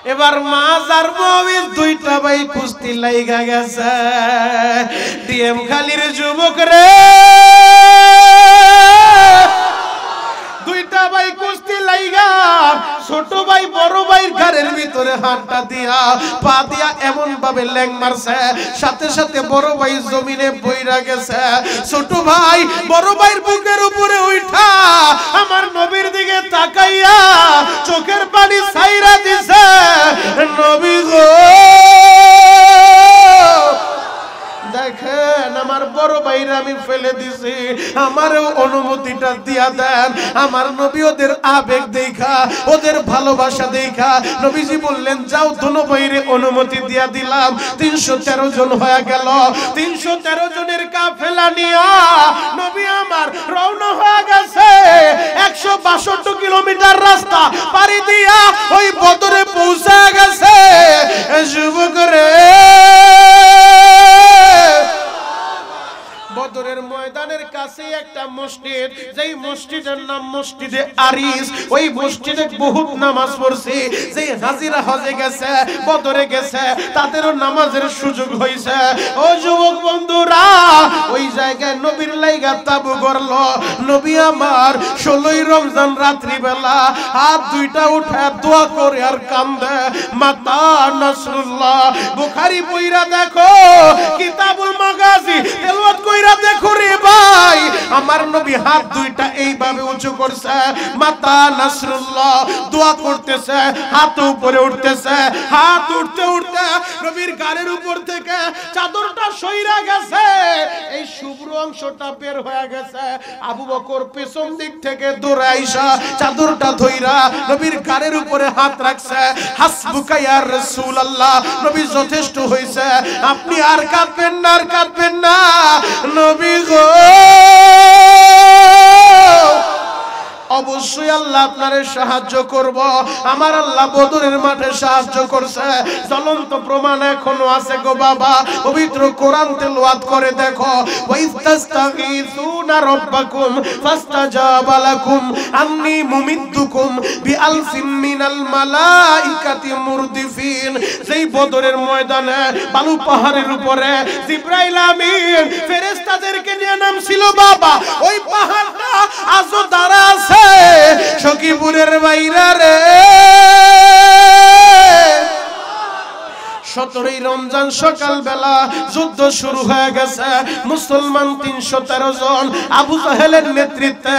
এবার মাছ আর মহিষ দুইটা ভাই কুস্তি লাইগা গেছে। ডিএম খালির যুবক রে, দুইটা ভাই কুস্তি লাইগা ছোট ভাই বড় ভাই ঘরের ভিতরে হাতটা দিয়া পা দিয়া এমন ভাবে ল্যাং মারছে, সাথে সাথে বড় ভাই জমিনে পইরা গেছে। ছোট ভাই বড় ভাইয়ের বুকের উপরে উঠা আমার নবীর দিকে তাকাইয়া চোখের পানি ছাইরা দিছে, নবী গো দেখেন আমার বড় ভাইরা আমি ফেলে দিছি, আমারও অনুমতিটা দিয়া দেন। আমার নবী ওদের আবেগ দেখা, ওদের ভালোবাসা দেখা নবীজি বললেন যাও দোনো ভাইরে অনুমতি দিয়া দিলাম। 313 জন হয়ে গেল। 313 জনের কাফেলা নিয়া নবী আমার রওনা হয়ে গেছে। 162 কিলোমিটার রাস্তা পাড়ি দিয়া ওই বদরে পৌঁছে গেছে। যুবক রে, বদরের ময়দানের কাছে একটা মসজিদ, যেই মসজিদের নাম মসজিদে আরিস। ওই মসজিদে বহুত নামাজ পড়ছে। যেই হাজিরা হজে গেছে, বদরে গেছে, তাদেরও নামাজের সুযোগ হইছে। ও যুবক বন্ধুরা, ওই জায়গায় নবীর লাইগা তাবু করলো। নবী আমার 16ই রমজান রাত্রি বেলা হাত দুইটা উঠে দোয়া করে আর কান্দে, মাতা নাসরুল্লাহ। বুখারী পড়া দেখো, কিতাবুল মাগাজি তেলাওয়াত কইরা দেখো রে ভাই, আমার নবী হাত দুইটা এইভাবে উঁচু করছে, মাতা নাসরুল্লাহ দোয়া করতেছে, হাত উপরে উঠতেছে। হাত উঠতে উঠতে নবীর গালের উপর থেকে চাদরটা সইরা গেছে, এই শুভ্র অংশটা বের হয়ে গেছে। আবু বকর পেছন দিক থেকে দৌড়ে আইসা চাদরটা ধইরা নবীর গালের উপরে হাত রাখছে। হাসবুকা ইয়া রাসূলুল্লাহ, নবী যথেষ্ট হইছে, আপনি আর কাঁদবেন না, আর কাঁদবেন না। নবী গো অবশ্যই আল্লাহ আপনারে সাহায্য করব। আমার আল্লাহ বদরের মাঠে সাহায্য করছে, জ্বলন্ত প্রমাণ এখনো আছে গো বাবা। পবিত্র কোরআন তেলাওয়াত করে দেখো, ওয়াইস্তাগীসুনা রাব্বাকুম ফাস্তাজাবা লাকুম আন্নী মুমিদ্দুকুম বিআলফিন মিনাল মালাইকাতি মুরদিফিন। যেই বদরের ময়দানে বালু পাহাড়ের উপরে জিবরাইল আমিন ফেরেশতাদেরকে নিয়ে নামছিল বাবা, ওই পাহাড়টা আজও দাঁড়া আছে। সখীপুরের বাইরা রে, 17ই রমজান সকাল বেলা যুদ্ধ শুরু হয়ে গেছে। মুসলমান 313 জন, আবু জাহেলের নেতৃত্বে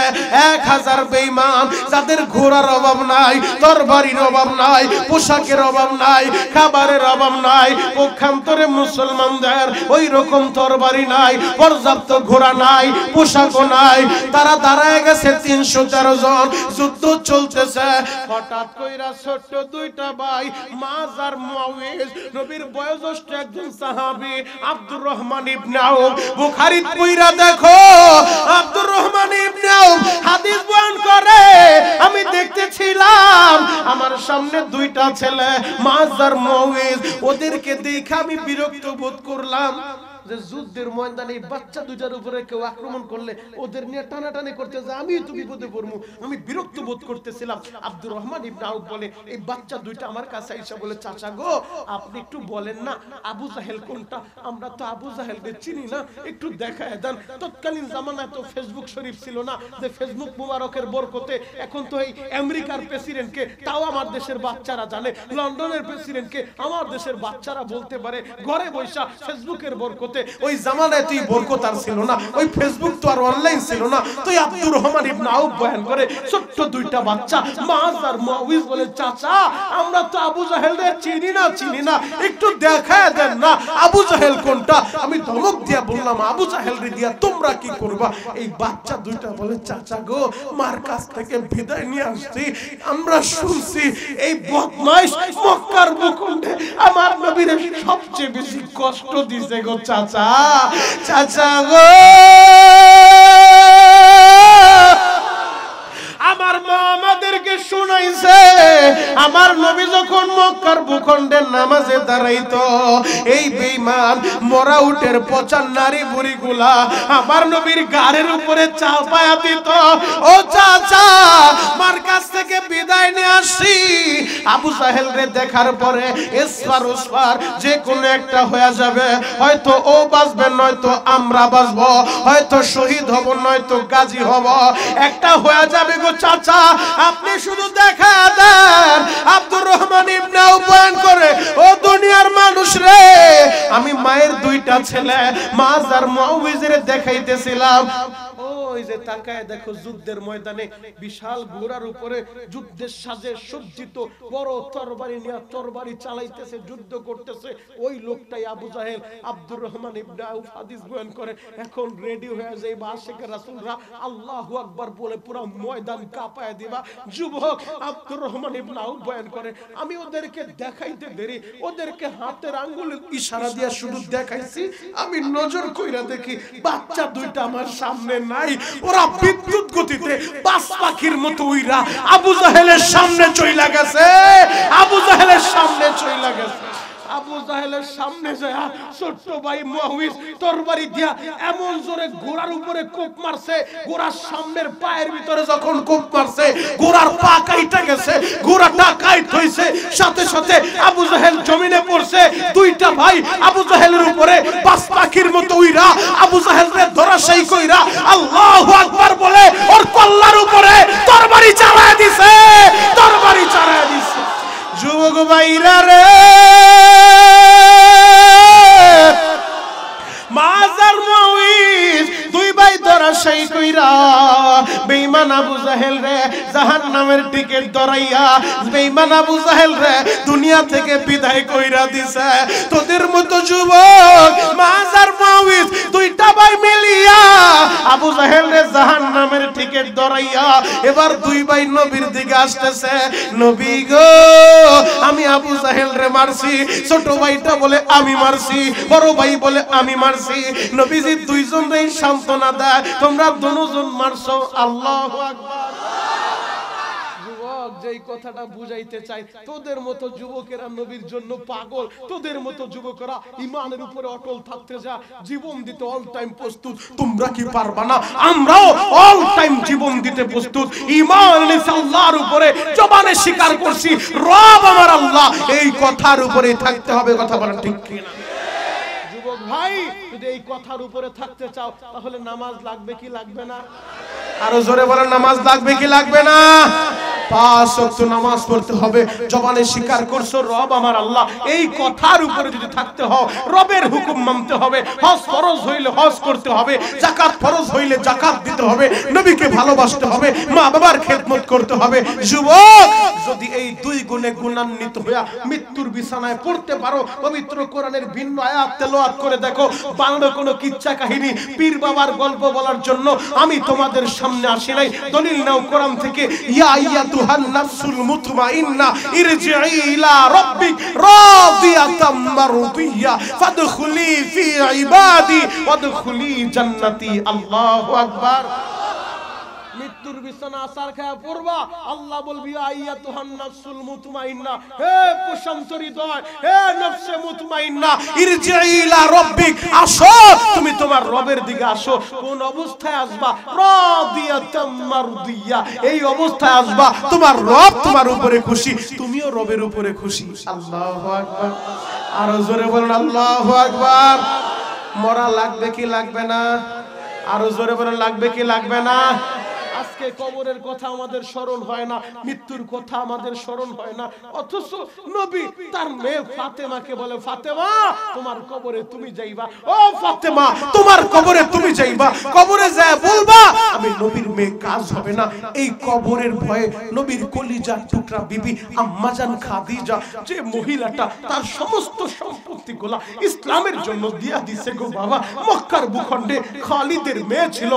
1000 বেঈমান, যাদের ঘোড়ার অভাব নাই, তরবারির অভাব নাই, পোশাকের অভাব নাই, খাবারের অভাব নাই। পক্ষান্তরে মুসলমানদের ওই রকম তরবারি নাই, পর্যাপ্ত ঘোড়া নাই, পোশাকও নাই। তারা দাঁড়ায় গেছে 313 জন, যুদ্ধ চলতেছে। হঠাৎ কইরা ছোট্ট দুইটা ভাই মায আর মুআউইজ, নবীর বয়োজ্যেষ্ঠ একজন সাহাবী আব্দুর রহমান ইবনে আউফ। বুখারীতে পড়া দেখো, আব্দুর রহমান ইবনে আউফ হাদিস বয়ান করে, আমি দেখতেছিলাম আমার সামনে দুইটা ছেলে মায আর মুআউইজ, ওদেরকে দেখে আমি বিরক্ত বোধ করলাম যে যুদ্ধের ময়দানে বাচ্চা দুইটার উপরে কেউ আক্রমণ করলে ওদের নিয়ে টানাটানি করতে যায়, আমি তো বিপদে পড়বো, আমি বিরক্ত বোধ করতেছিলাম। আব্দুর রহমান ইবনে আউফ বলে, এই বাচ্চা দুইটা আমার কাছে এসে বলে, চাচা গো আপনি একটু বলেন না আবু জাহেল কোনটা, আমরা তো আবু জাহেলকে চিনি না, একটু দেখায় দেন। তৎকালীন জামানায় তো ফেসবুক শরীফ ছিল না, যে ফেসবুক মুবারকের বরকতে এখন তো এই আমেরিকার প্রেসিডেন্টকে তাও আমার দেশের বাচ্চারা জানে, লন্ডনের প্রেসিডেন্টকে আমার দেশের বাচ্চারা বলতে পারে ঘরে বসা ফেসবুকের বরকতে। ওই জামানায় তুই বরকত আর ছিল না, ওই ফেসবুক তো আর অনলাইন ছিল না। তুই আব্দুর রহমান ইবনে আউফ বয়ান করে, ছোট্ট দুইটা বাচ্চা মায আর মুআউইজ বলে, চাচা আমরা তো আবু জাহেলকে চিনি না, একটু দেখায় দেন না আবু জাহেল কোনটা। আমি ধমক দিয়া বললাম, আবু জাহেল রে দিয়া তোমরা কি করবা? এই বাচ্চা দুইটা বলে, চাচা গো মার কাছ থেকে বিদায় নিয়ে আসছি, আমরা শুনছি এই বদমাইশ মক্কার ভূখণ্ডে আমার নবীর সবচেয়ে বেশি কষ্ট দিছে গো চাচা, চাচা গো আমার মা আমাদেরকে শুনাইছে আমার নবী যখন মক্কার ভূখণ্ডে নামাজে দাঁড়াইতো এই বেঈমান মরা উটের পচা নারী বুড়িগুলা আমার নবীর গাড়ির উপরে চাপায়া দিত। ও চাচা মার কাছ থেকে বিদায় নিয়ে আসি, আবু জাহেল রে দেখার পরে এসপার ওসপার যে কোনো একটা হয়ে যাবে, হয়তো ও বাঁচবে নয়তো আমরা বাঁচবো, হয়তো শহীদ হব নয়তো গাজী হব, একটা হয়ে যাবে গো চাচা, আপনি শুধু দেখা দেন। আব্দুর রহমান ইবনে আউফ বয়ান করে, ও দুনিয়ার মানুষ রে, আমি মায়ের দুইটা ছেলে মাজ আর মুআউযের দেখাইতেছিলাম, ওই যে তাকায় দেখো যুদ্ধের ময়দানে বিশাল ঘোড়ার উপরে যুদ্ধের সাজে সজ্জিত বড় তরবারি নিয়ে তরবারি চালাইতেছে, যুদ্ধ করতেছে, ওই লোকটাই আবু জাহেল। আব্দুর রহমান ইবনে আউফ হাদিস বয়ান করে, এখন রেডি হয়ে যায় আশিকের রাসূলরা আল্লাহু আকবার বলে পুরো ময়দান কাঁপায় দিবা। যুবক আব্দুর রহমান ইবনে আউফ বয়ান করে, আমি ওদেরকে দেখাইতে দেরি, ওদেরকে হাতের আঙ্গুলের ইশারা দিয়ে শুধু দেখাইছি, আমি নজর কইরা দেখি বাচ্চা দুইটা আমার সামনে নাই, ওরা বিদ্যুৎ গতিতে বাস পাখির মতো উইরা আবু জাহেলের সামনে চইলা গেছে, আবু জাহেলের সামনে চইলা গেছে। আবু জাহেলের সামনে যায় ছোট্ট ভাই মুআউয তরবারি দিয়া এমন জোরে ঘোড়ার উপরে কোপ মারছে, ঘোড়ার সামনের পায়ের ভিতরে যখন কোপ মারছে ঘোড়ার পা কাইটা গেছে, ঘোড়াটা কাইট হইছে, সাথে সাথে আবু জাহেল জমিনে পড়ছে। দুইটা ভাই আবু জাহেলের উপরে বাস পাখির মতো উইরা আবু জাহেলকে ধরাশায়ী কইরা আল্লাহু আকবার বলে ওর কল্লার উপরে তরবারি চালায় দিছে, তরবারি চালায় দিছে। যুবক ভাইরা রে, মাজার মুআউয দুই ভাই ধরাশায়ী কইরা বেঈমান আবু জাহেল রে জাহান্নামের টিকিট ধরাইয়া বেঈমান আবু জাহেল রে দুনিয়া থেকে বিদায় কইরা দিছে। তোদের মতো যুবক মাজার মুআউয দুইটা ভাই মিলিয়া আবু জাহেল রে জাহান্নামের টিকিট ধরাইয়া এবার দুই ভাই নবীর দিকে আসতেছে, নবী গো আমি আবু জাহেল রে মারছি, ছোট ভাইটা বলে আমি মারছি, বড় ভাই বলে আমি মারছি। নবীজি দুইজনেই সান্ত্বনা দেয়, তোমরা দুজন মারছো, আল্লাহু আকবার। যুবক যেই কথাটা বুঝাইতে চাই, তোদের মতো যুবকেরা নবীর জন্য পাগল, তোদের মতো যুবকেরা ঈমানের উপরে অটল থাকতে যা জীবন দিতে অল টাইম প্রস্তুত। তোমরা কি পারবা না? আমরাও অল টাইম জীবন দিতে প্রস্তুত। ঈমান এনেছি আল্লাহর উপরে, জবানে স্বীকার করছি রব আমার আল্লাহ, এই কথার উপরে থাকতে হবে। কথা বলেন ঠিক কি না? যুবক ভাই যদি এই কথার উপরে থাকতে চাও তাহলে নামাজ লাগবে কি লাগবে না? আরো জোরে বলেন, নামাজ লাগবে কি লাগবে না? 5 ওয়াক্ত নামাজ পড়তে হবে, জবানে স্বীকার করছো রব আমার আল্লাহ, এই কথার উপরে যদি থাকতে হয় রবের হুকুম মানতে হবে, হজ ফরজ হইলে হজ করতে হবে, যাকাত ফরজ হইলে যাকাত দিতে হবে, নবীকে ভালোবাসতে হবে, মা বাবার খেদমত করতে হবে। যুবক যদি এই দুই গুণে গুণান্বিত হইয়া মৃত্যুর বিছানায় পড়তে পারো, পবিত্র কোরআনের ভিন্ন আয়াত তেলাওয়াত করে দেখো, বাংলা কোনো কিচ্ছা কাহিনী পীর বাবার গল্প বলার জন্য আমি তোমাদের সামনে আসি নাই, দলিল নাও কোরআন থেকে। ইয়া আইয়াতুহান নাফসুল মুতমাইন্না ইরজিই ইলা রাব্বিক রাদিয়াতাম মারদিয়া ফাদখুলি ফি ইবাদি ওয়াদখুলি জান্নাতি। আল্লাহু আকবার। মৃত্যুর বিছানা আসার খায়া পড়বা, আল্লাহ বলবি আইয়াতুহান নাফসুল মুতমাইন্না, হে প্রশান্ত হৃদয়, হে নফসে মুতমাইন্না, ইরজিই ইলা রাব্বিক, আসো তুমি তোমার রবের দিকে আসো। কোন অবস্থায় আসবা? রাদিয়াতাম মারদিয়া, এই অবস্থায় আসবা তোমার রব তোমার উপরে খুশি, তুমিও রবের উপরে খুশি। আল্লাহু আকবার। আরো জোরে বলুন আল্লাহু আকবার। মরা লাগবে কি লাগবে না? আরো জোরে বলুন লাগবে কি লাগবে না? আজকে কবরের কথা আমাদের স্মরণ হয় না, মৃত্যুর কথা আমাদের স্মরণ হয় না, অথচ নবী তার মেয়ে ফাতেমাকে বলে, ফাতেমা তোমার কবরে তুমি যাইবা, ও ফাতেমা তোমার কবরে তুমি যাইবা, কবরে যায় বলবা আমি নবীর মেয়ে, কাজ হবে না। এই কবরের ভয়ে নবীর কলিজার টুকরা বিবি আম্মাজান খাদিজা, যে মহিলাটা তার সমস্ত সম্পত্তিগুলা ইসলামের জন্য দিয়া দিছে গো বাবা, মক্কার ভূখণ্ডে খালিদের মেয়ে ছিল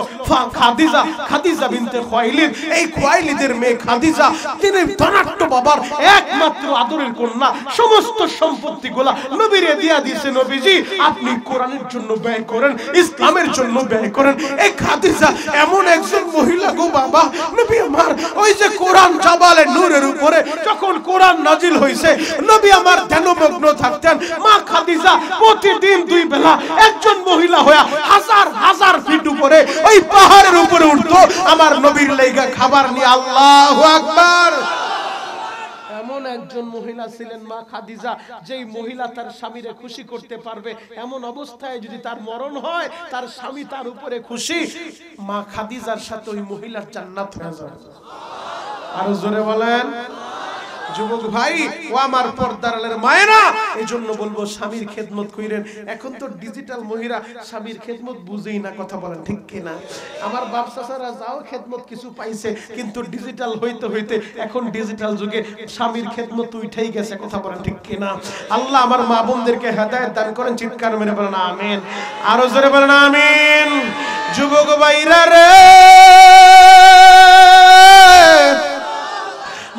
খাদিজা, খাদিজা বিনতে খুয়াইলিদ, এই খুয়াইলিদের মেয়ে খাদিজা, তিনি ধনাঢ্য বাবার একমাত্র আদরের কন্যা। সমস্ত সম্পত্তিগুলা নবীরে দিয়া দিয়েছে, নবীজি আপনি কোরআনের জন্য ব্যয় করেন, ইসলামের জন্য ব্যয় করেন। এই খাদিজা এমন একজন মহিলা গো বাবা, নবী আমার ওই যে কোরআন জাবালে নূরের উপরে যখন কোরআন নাজিল হইছে, নবী আমার ধ্যানমগ্ন থাকতেন। মা খাদিজা প্রতিদিন দুই বেলা একজন মহিলা হয়ে হাজার হাজার ফিট উপরে ওই পাহাড়ের উপরে উঠতো আমার নবীর লেগা খাবার নিয়ে। আল্লাহু আকবার। এমন একজন মহিলা ছিলেন মা খাদিজা, যেই মহিলা তার স্বামীরে খুশি করতে পারবে, এমন অবস্থায় যদি তার মরণ হয় তার স্বামী তার উপরে খুশি, মা খাদিজার সাথে ওই মহিলার জান্নাত হয়ে যাবে। আরো জোরে বলেন। যুবক ভাই ও আমার পর্দার আলের মায়েরা, এজন্য বলবো স্বামীর খেদমত কইরেন। এখন তো ডিজিটাল মহিলা স্বামীর খেদমত বুঝেই না, কথা বলেন ঠিক কিনা? আমার বাপ চাচারা যাও খেদমত কিছু পাইছে, কিন্তু ডিজিটাল হইতে হইতে এখন ডিজিটাল যুগে স্বামীর খেদমত উঠেই গেছে, কথা বলেন ঠিক কিনা? আল্লাহ আমার মা বোনদেরকে হেদায়েত দান করেন, চিৎকার মেরে বলেন আমিন। আরো জোরে বলেন আমিন। যুবক ভাইরা রে,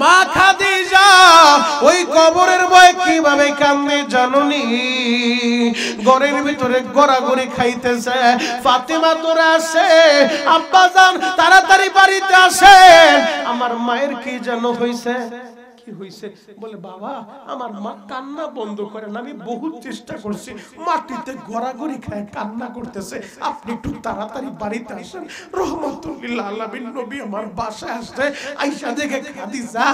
মা খাদিজা ওই কবরের ভয়ে কিভাবে কান্দে জাননি? ঘরের ভিতরে গড়াগড়ি খাইতেছে। ফাতেমা তোরা আসে, আব্বা জান তাড়াতাড়ি বাড়িতে আসেন, আমার মায়ের কি যেন হইছে। হইছে বলে, বাবা আমার মা কান্না বন্ধ করেন, আমি বহুত চেষ্টা করছি, মাটিতে গড়াগড়ি খায় কান্না করতেছে, আপনি একটু তাড়াতাড়ি বাড়িতে আসেন। রহমাতুল্লিল আলামিন নবী আমার বাসায় আসছে, আয়েশা দেখে খাদিজা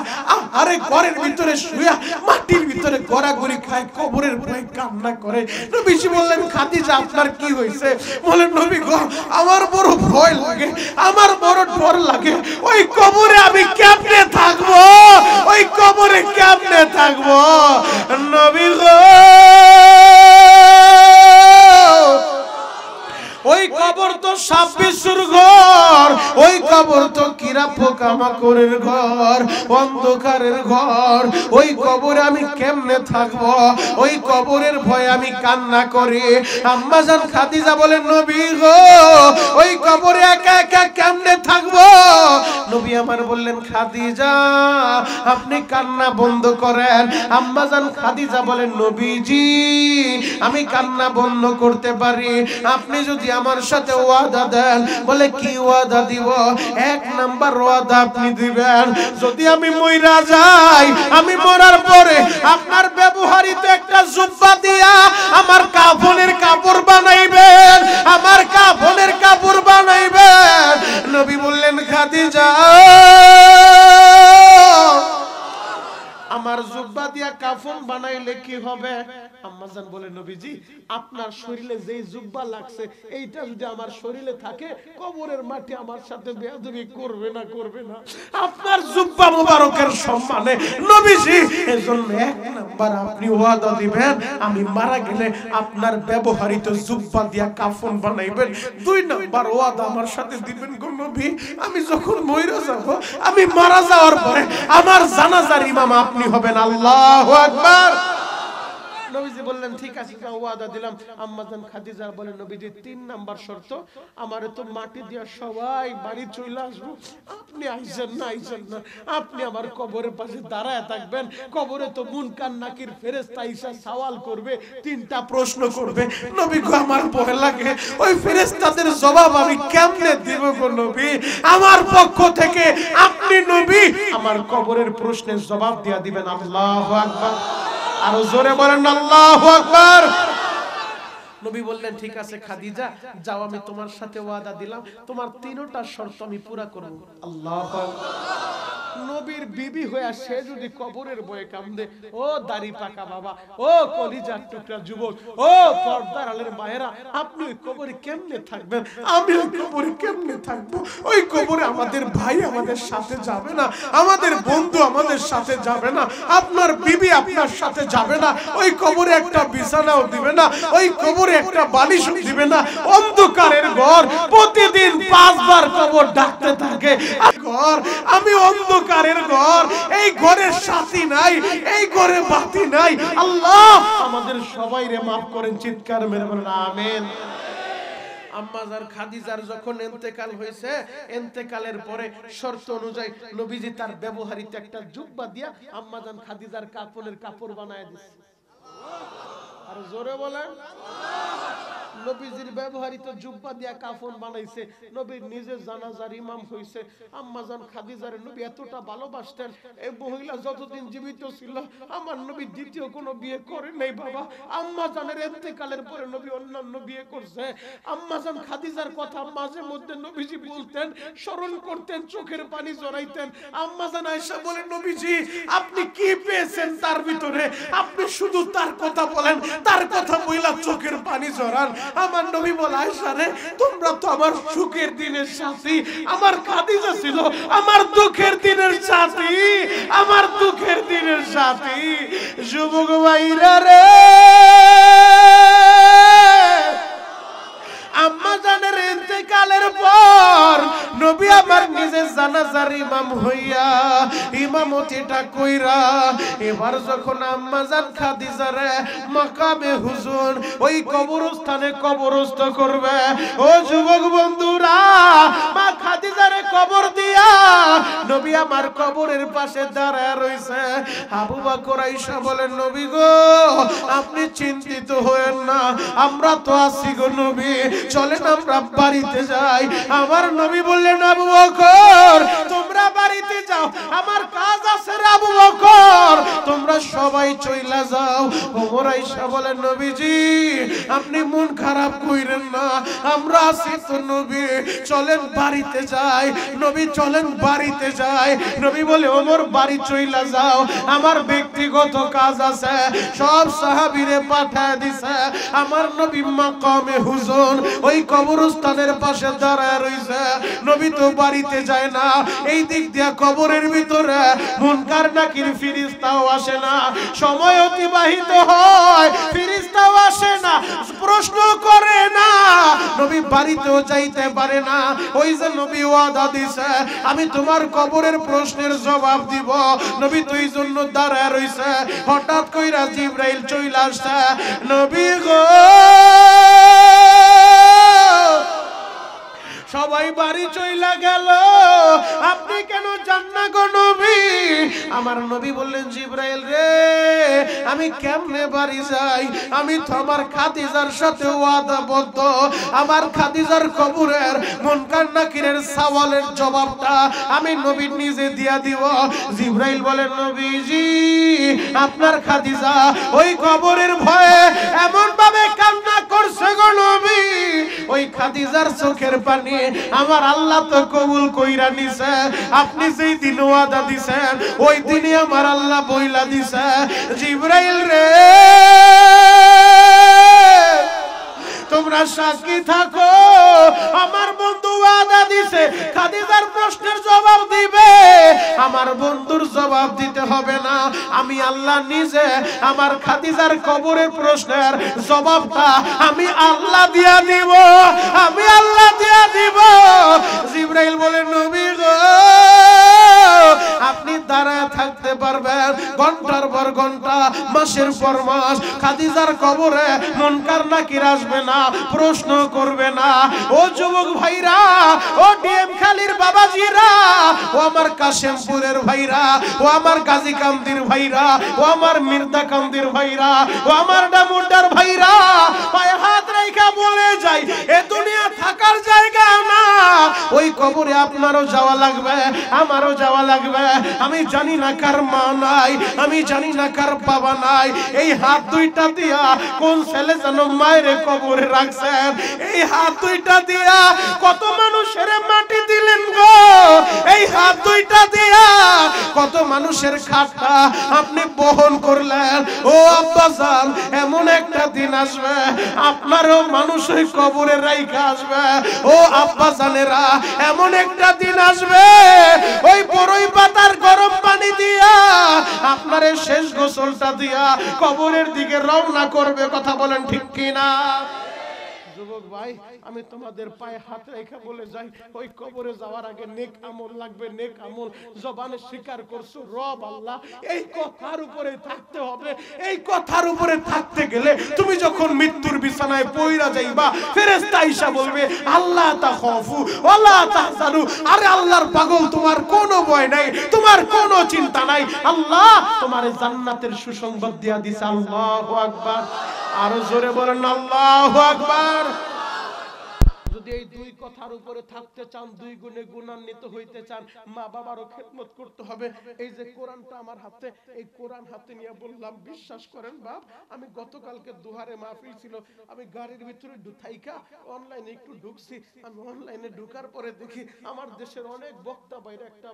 আরে ঘরের ভিতরে শুয়া মাটির ভিতরে গড়াগড়ি খায়, কবরের ভয়ে কান্না করে। নবীজি বললেন, খাদিজা আপনার কি হয়েছে? বলেন, নবী গো আমার বড় ভয় লাগে, আমার বড় ডর লাগে, ওই কবরে আমি কেমনে থাকবো, ওই কবরে কেমনে থাকবো নবী গো। ওই কবর তো সাপ বিচ্ছুর ঘর, ওই কবর তো কিরা পোকামাকড়ের ঘর, অন্ধকারের ঘর, ওই কবরে আমি কেমনে থাকবো, ওই কবরের ভয়ে আমি কান্না করি। আম্মা জান খাদিজা বলেন, নবী গো ওই কবরে একা একা কেমনে থাকবো? নবী আমার বললেন, খাদিজা আপনি কান্না বন্ধ করেন। আম্মা জান খাদিজা বলেন, নবীজি আমি কান্না বন্ধ করতে পারি, আপনি যদি আমার সাথে ওয়াদা দেন। বলে, কি ওয়াদা দিব? এক নাম্বার ওয়াদা আপনি দিবেন, যদি আমি মইরা যাই, আমি মরার পরে আপনার ব্যবহারিত একটা জুব্বা দিয়া আমার কাফনের কাপড় বানাইবেন, আমার কাফনের কাপড় বানাইবেন। নবী বললেন, খাদিজা আমার জুব্বা দিয়া কাফন বানাইলে কি হবে? আম্মা জান বলে, নবীজি আপনার শরীরে যেই জুব্বা লাগছে এইটা যদি আমার শরীরে থাকে, কবরের মাটি আমার সাথে বেয়াদবি করবে না, করবে না আপনার জুব্বা মোবারকের সম্মানে। নবীজি এজন্য এক নাম্বার আপনি ওয়াদা দিবেন, আমি মারা গেলে আপনার ব্যবহৃত জুব্বা দিয়া কাফন বানাইবেন। দুই নাম্বার ওয়াদা আমার সাথে দিবেন গো নবী, আমি যখন মইরা যাব, আমি মারা যাওয়ার পরে আমার জানাজার ইমাম আপনি হবেন। আল্লাহু আকবার। নবীজি বললেন, ঠিক আছে ওয়াদা দিলাম। আম্মা জান খাদিজা বলেন, নবীজি তিন নাম্বার শর্ত, আমারে তো মাটি দিয়া সবাই বাড়ি চলে আসবো, আপনি আইছেন না, আইছেন না, আপনি আমার কবরের পাশে দাঁড়ায় থাকবেন। কবরে তো মুনকার নাকির ফেরেশতা আইসা সওয়াল করবে, তিনটা প্রশ্ন করবে। নবী গো আমার ভয় লাগে, ওই ফেরেশতাদের জবাব আমি কেমনে দিব গো নবী? আমার পক্ষ থেকে আপনি নবী আমার কবরের প্রশ্নের জবাব দিয়া দিবেন। আল্লাহু আকবার। আরো জোরে বলেন আল্লাহু আকবার। নবী বললেন, ঠিক আছে খাদিজা যাও, আমি তোমার সাথে ওয়াদা দিলাম, তোমার তিনটা শর্ত আমি পুরা করব। আল্লাহু আকবার। নবীর বিবি হয়ে সে যদি কবরের ভয়ে কান্দে, ও দাড়ি পাকা বাবা, ও কলিজার টুকরা যুবক, ও পর্দার আলের মায়েরা, আপনি ওই কবরে কেমনে থাকবেন? আমি ওই কবরে কেমনে থাকবো? ওই কবরে আমাদের ভাই আমাদের সাথে যাবে না, আমাদের বন্ধু আমাদের সাথে যাবে না, আপনার বিবি আপনার সাথে যাবে না, ওই কবরে একটা বিছানাও দিবে না, ওই কবরে একটা বালিশও দিবে না, অন্ধকারের ঘর, প্রতিদিন 5 বার কবর ডাকতে থাকে। ঘর আমি অন্ধকারের ঘর, এই ঘরে সাথী নাই, এই ঘরে বাতি নাই। আল্লাহ আমাদের সবাইরে মাফ করেন, চিৎকার মেরে বলেন আমিন। আম্মাজান খাদিজার যখন ইন্তেকাল হয়েছে, ইন্তেকালের পরে শর্ত অনুযায়ী নবীজি তার ব্যবহারিত একটা জুব্বা দিয়া আম্মাজান খাদিজার কাপড়ের কাপড় বানায় দিচ্ছে। আর জোরে বলেন, নবীজির ব্যবহারিত জুব্বা দিয়া কাফন বানাইছে। নবী নিজে জানাজার ইমাম হইছে। আম্মাজান খাদিজার নবী এতটা ভালোবাসতেন, এই মহিলা যতদিন জীবিত ছিল আমার নবী দ্বিতীয় কোনো বিয়ে করে নাই বাবা। আম্মাজানের ইন্তেকালের পরে নবী অন্যান্য বিয়ে করছে। আম্মাজান খাদিজার কথা মাঝে মধ্যে নবীজি বলতেন, স্মরণ করতেন, চোখের পানি জড়াইতেন। আম্মাজান আয়েশা বলেন, নবীজি আপনি কি পেয়েছেন তার ভিতরে? আপনি শুধু তার কথা বলেন, তার কথা বইলা চোখের পানি জড়ান। আমার নবী বলে, আয়েশা রে, তোমরা তো আমার সুখের দিনের সাথী। আমার খাদিজা ছিল আমার দুঃখের দিনের সাথী, আমার দুঃখের দিনের সাথী। যুবক ভাইরা রে, আম্মাজানের ইন্তেকালের পর নবী আমার নিজে জানাজার ইমাম হইয়া ইমামতিটা কইরা এবার যখন আম্মাজান খাদিজারে মাকামে হুজুর ওই কবরস্থানে কবরস্থ করবে, ও যুবক বন্ধুরা, মা খাদিজারে কবর দিয়া নবী আমার কবরের পাশে দাঁড়ায় রইছে। আবু বকর আয়েশা বলেন, নবী গো আপনি চিন্তিত হয়েন না, আমরা তো আছি গো নবী, চলেন আমরা বাড়িতে যাই। আমার নবী বললেন, আবু বকর তোমরা বাড়িতে যাও, আমার কাজ আছে রে আবু বকর, তোমরা সবাই চইলা যাও। ওমর আয়েশা বলেন, নবীজি আপনি মন খারাপ কইরেন না, আমরা আছি তো নবী, চলেন বাড়িতে যাই। নবী চলেন বাড়িতে যাই। নবী বলে, ওমর বাড়ি চইলা যাও, আমার ব্যক্তিগত কাজ আছে। সব সাহাবীরে পাঠায় দিছে। আমার নবী মাকামে হুজুর ওই কবরস্থানের পাশে দাঁড়ায় রইছে। নবী তো বাড়িতে যায় না। এই দিক দিয়া কবরের ভিতরে মুনকার নাকির ফেরেশতাও আসে না। সময় অতিবাহিত হয়, ফেরেশতাও আসে না, প্রশ্ন করে না, নবী বাড়িতেও যাইতে পারে না। ওই যে নবী ওয়াদা দিছে, আমি তোমার কবরের প্রশ্নের জবাব দিব, নবী তো এই জন্য দাঁড়ায় রইছে। হঠাৎ কইরা জিবরাইল চইলা আসছে। নবী গো, সবাই বাড়ি চইলা গেল, আপনি কেন যান না গো নবী? আমার নবী বললেন, জিবরাইল রে, আমি কেমনে বাড়ি যাই? আমি তো আমার খাদিজার সাথে ওয়াদাবদ্ধ, আমার খাদিজার কবরের মুনকার নাকিরের সওয়ালের জবাবটা আমি নবী নিজে দিয়া দিব। জিবরাইল বলেন, নবীজি আপনার খাদিজা ওই কবরের ভয়ে এমন ভাবে কান্না করছে গো নবী, ওই খাদিজার চোখের পানি আমার আল্লাহ তো কবুল কইরা নিছে। আপনি যেই দিন ওয়াদা দিছেন ওই দিনই আমার আল্লাহ বইলা দিছে, জিবরাইল রে তোমরা সাক্ষী থাকো, আমার বন্ধু ওয়াদা দিছে খাদিজার প্রশ্নের জবাব দিবে। আমার বন্ধুর জবাব দিতে হবে না, আমি আল্লাহ নিজে আমার খাদিজার কবরের প্রশ্নের জবাবটা আমি আল্লাহ দিয়া দিব, আমি আল্লাহ দিয়া দিব। জিবরাইল বলে, নবী গো আপনি দাঁড়ায় থাকতে পারবেন ঘন্টার পর ঘন্টা, মাসের পর মাস, খাদিজার কবরে মুনকার নাকির আসবে না, প্রশ্ন করবে না। ও যুবক ভাইরা, ও ডিএম খালির বাবাজিরা, ও আমার কাশেমপুরের ভাইরা, ও আমার গাজী কান্দির ভাইরা, ও আমার মির্জা কান্দির ভাইরা, ও আমার ডামুড্ডার ভাইরা, পায়ে হাত রেখা বলে যাই, এ দুনিয়া থাকার জায়গা না। ওই কবরে আপনারও যাওয়া লাগবে, আমারও যাওয়া লাগবে। আমি জানি না কার মা নাই, আমি জানি না কার বাবা নাই। এই হাত দুইটা দিয়া কোন ছেলে যেন মায়ের কবরে রাখছেন, এই হাত দুইটা দিয়া কত মানুষের মাটি দিলেন গো, এই হাত দুইটা দিয়া কত মানুষের খাটটা আপনি বহন করলেন। ও আব্বাজান, এমন একটা দিন আসবে আপনারও মানুষ ওই কবরে রাইখা আসবে। ও আব্বাজানেরা, এমন একটা দিন আসবে ওই বড়ই পাতার গরম পানি দিয়া আপনার শেষ গোসলটা দিয়া কবরের দিকে রওনা করবে। কথা বলেন ঠিক কিনা? যুবক ভাই, আমি তোমাদের পায়ে হাত রেখে বলে যাই, ওই কবরে যাওয়ার আগে নেক আমল লাগবে, নেক আমল। জবানে স্বীকার করছো রব আল্লাহ, এই কথার উপরে থাকতে হবে। এই কথার উপরে থাকতে গেলে তুমি যখন মৃত্যুর বিছানায় পইরা যাইবা, ফেরেশতা আয়েশা বলবে আল্লাহ তাখাফু ওয়ালা তাহজানু। আরে আল্লাহর পাগল, তোমার কোনো ভয় নাই, তোমার কোনো চিন্তা নাই। আল্লাহ তোমারে জান্নাতের সুসংবাদ দিয়া দিছে। আল্লাহু আকবার। আরো জোরে বলেন আল্লাহু আকবার। যদি এই দুই কথার উপরে থাকতে চান, দুই গুণে গুণান্বিত হইতে চান, মা বাবারও খেদমত করতে হবে। এই যে কোরআনটা আমার হাতে, এই কোরআন হাতে নিয়ে বললাম, বিশ্বাস করেন বাপ, আমি গতকালকে দুহারে মাহফিল ছিল, আমি গাড়ির ভিতরে ঢুকাইকা অনলাইনে একটু ঢুকছি। আমি অনলাইনে ঢুকার পরে দেখি আমার দেশের অনেক বক্তা বাইরে একটা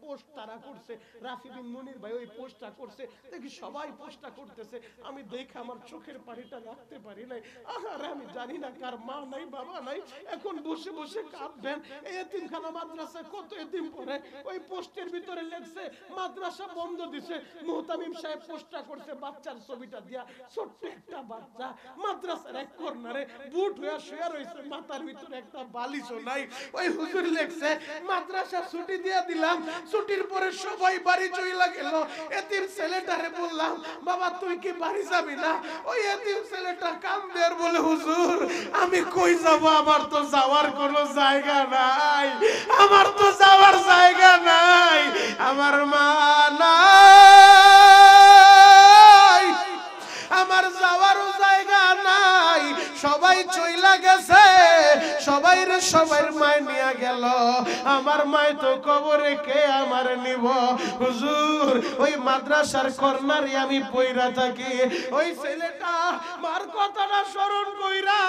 পোস্ট তারা করছে, রাফি বিন মুনির ভাই ওই পোস্টটা করছে, দেখি সবাই পোস্টটা করতেছে। আমি দেখে আমার চোখের পানিটা রাখতে পারি নাই। আরে আমি জানি না কার মা নাই বাবা নাই, এখন বসে বসে কাঁদবেন। এই এতিমখানা মাদ্রাসায় কত এতিম পড়ে, ওই পোস্টের ভিতরে লেখছে মাদ্রাসা বন্ধ দিছে। মুহতামিম সাহেব পোস্টটা করছে বাচ্চার ছবিটা দিয়া, ছোট্ট একটা বাচ্চা মাদ্রাসার এক কর্নারে বুট হয়ে শুয়ে রয়েছে, মাথার ভিতরে একটা বালিশও নাই। ওই হুজুর লেখছে মাদ্রাসা ছুটি দিয়া দিলাম, ছুটির পরে সবাই বাড়ি চইলা গেল। এতিম ছেলেটারে বললাম বাবা তুই কি বাড়ি যাবি না? ওই এতিম ছেলেটা কান্দে আর বলে হুজুর আমি কই যাব, আমার তো যাওয়ার কোনো জায়গা নাই, আমার তো যাওয়ার জায়গা নাই, আমার মা নাই, আমার যাওয়ারও জায়গা নাই, সবাই চইলা গেছে, সবাই রে সবার মায় নিয়ে গেল, আমার মায় তো কবরে কে আমার নিব? হুজুর ওই মাদ্রাসার কর্নারে আমি পইরা থাকি। ওই ছেলেটা মার কথাটা স্মরণ কইরা,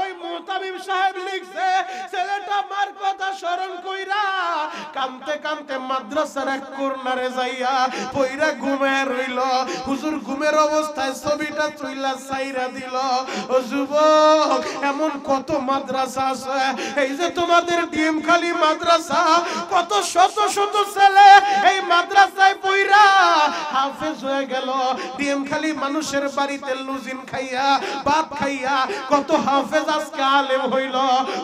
ওই মুহতামিম সাহেব লিখছে ছেলেটা মার কথা স্মরণ কইরা কাঁদতে কাঁদতে মাদ্রাসার এক কর্নারে যাইয়া পইরা ঘুমায় রইল। হুজুর ঘুমের অবস্থায় ছবিটা চইলা ছাইরা দিল। ও যুবক, এমন কত মাদ্রাসা আছে, এই যে তোমাদের ডিমখালি মাদ্রাসা, কত শত শত ছেলে এই মাদ্রাসায় পইরা হাফেজ হয়ে গেল। ডিমখালি মানুষের বাড়িতে লুজিন খাইয়া ভাত খাইয়া কত হাফেজ আজকে আলেম হইল।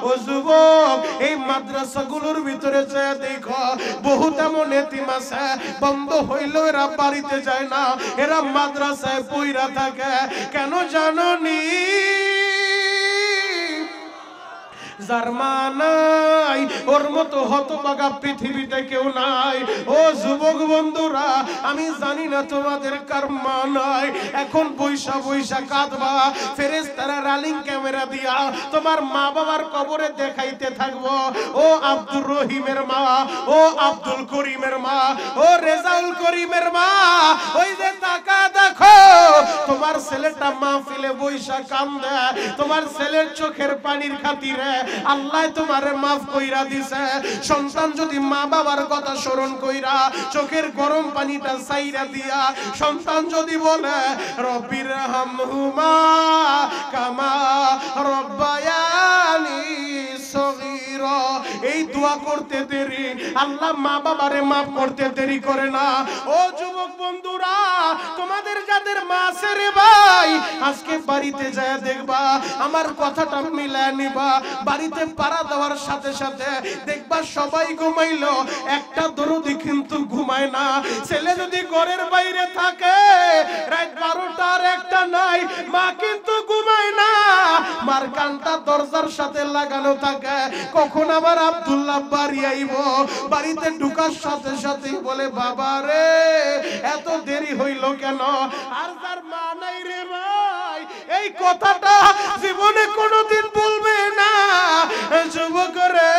ও যুবক, এই মাদ্রাসাগুলোর ভিতরে যে দেখো বহুত এমন এতিম আছে, বন্ধ হইল এরা বাড়িতে যায় না, এরা মাদ্রাসায় পইরা থাকে। কেন জানোনি? যার মা নাই ওর মতো হতভাগা পৃথিবীতে কেউ নাই। ও যুবক বন্ধুরা, আমি জানি না তোমাদের কার মা নাই, এখন বৈশা বৈশা কাঁদবা, ফেরেশতারা রালিং ক্যামেরা দিয়া তোমার মা বাবার কবরে দেখাইতে থাকবো। ও আব্দুর রহিমের মা, ও আব্দুল করিমের মা, ও রেজাউল করিমের মা, ওই যে টাকা দেখো তোমার ছেলেটা মাহফিলে বৈশা কান্দে, তোমার ছেলের চোখের পানির খাতিরে আল্লাহ তোমারে মাফ কইরা দিছে। সন্তান যদি মা বাবার কথা স্মরণ কইরা চোখের গরম পানিটা ছাইরা দিয়া সন্তান যদি বলে রব্বির হামহুমা কামা রব্বায়ানি সগীরা, এই দোয়া করতে দেরি আল্লাহ মা বাবারে মাফ করতে দেরি করে না। ও যুবক বন্ধুরা, তোমাদের যাদের মা আছে রে ভাই, আজকে বাড়িতে যায় দেখবা, আমার কথাটা মিলায় নিবা, বাড়িতে পাড়া দেওয়ার সাথে সাথে দেখবা সবাই ঘুমাইলো, একটা দরদি কিন্তু ঘুমায় না। ছেলে যদি ঘরের বাইরে থাকে রাত 12টা আর একটা নাই, মা কিন্তু ঘুমায় না, মার কানটা দরজার সাথে লাগানো থাকে, কখন আমার আব্দুল্লাহ বাড়ি আইব। বাড়িতে ঢুকার সাথে সাথে বলে বাবা রে এত দেরি হইল কেন? আর যার মা নাই রে ভাই, এই কথাটা জীবনে কোনোদিন বলবে না। যুবক রে,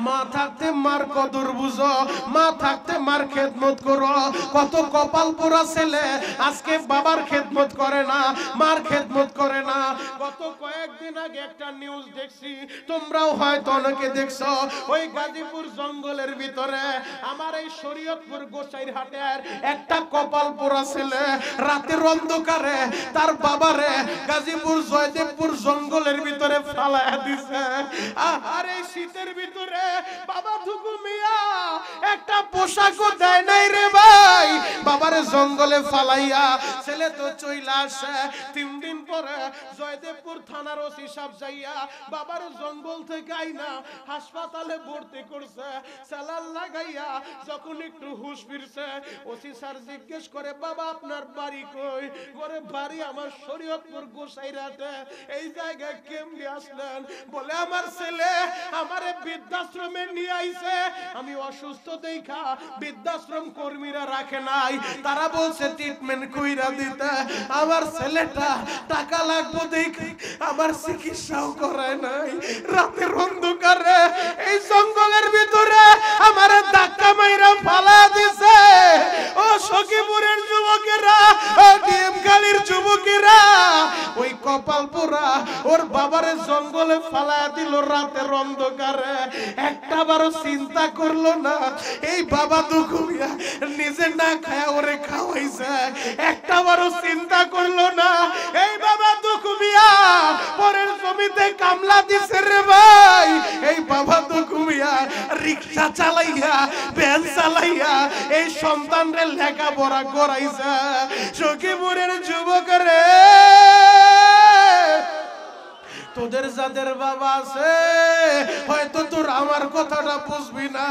মা থাকতে মার কদর বুঝো, মা থাকতে মার খেদমত করো। কত কপাল পোড়া ছেলে আজকে বাবার খেদমত করে না, মার খেদমত করে না। গত কয়েকদিন আগে একটা নিউজ দেখছি, তোমরাও হয়তো অনেকে দেখছো, ওই গাজীপুর জঙ্গলের ভিতরে আমার এই শরীয়তপুর গোসাইরহাটের একটা কপাল পোড়া ছেলে রাতের অন্ধকারে তার বাবারে গাজীপুর জয়দেবপুর জঙ্গলের ভিতরে ফালায়া দিছে। আর এই শীতের ভিতরে বাবা ধুকু মিয়া একটা পোশাকও দেয় নাই রে ভাই, বাবারে জঙ্গলে ফালাইয়া ছেলে তো চইলা আসে 3 দিন পরে জয়দেবপুর থানার ওসি সাহেব যাইয়া বাবার জঙ্গল থেকে আইনা হাসপাতালে ভর্তি করছে সালাল লাগাইয়া যখন একটু হুঁশ ফিরছে ওসি স্যার জিজ্ঞেস করে বাবা আপনার বাড়ি কই বলে বাড়ি আমার শরীয়তপুর গোসাইরাতে এই জায়গায় কেমনে আসলেন বলে আমার ছেলে আমারে বৃদ্ধাশ্রমে নিয়ে আইছে আমি অসুস্থ দেখা বৃদ্ধাশ্রম কর্মীরা রাখে নাই তারা বলছে ট্রিটমেন্ট কইরা দিতে আমার ছেলেটা টাকা লাগবে দেখে আমার চিকিৎসাও করায় নাই রাতের অন্ধকারে এই জঙ্গলের ভিতরে আমারে ধাক্কা মাইরা ফালা দিছে ও সখীপুরের যুবকেরা ও ডিএমখালির যুবকেরা ওই কপালপুরা ওর বাবারে জঙ্গলে ফালা দিল রাতের অন্ধকারে একটাবারও চিন্তা করলো না এই বাবা দুখুমিয়া নিজে না খায়া ওরে খাওয়াইছে একটাবারও চিন্তা করলো না এই বাবা দুখুমিয়া পরের জমিতে কামলা দিছে রে ভাই এই বাবা দুখুমিয়া রিকশা চালাইয়া ভ্যান চালাইয়া এই সন্তানরে লেখাপড়া করাইছে সখীপুরের যুবক রে তোদের যাদের বাবা আছে হয়তো তোর আমার কথাটা বুঝবি না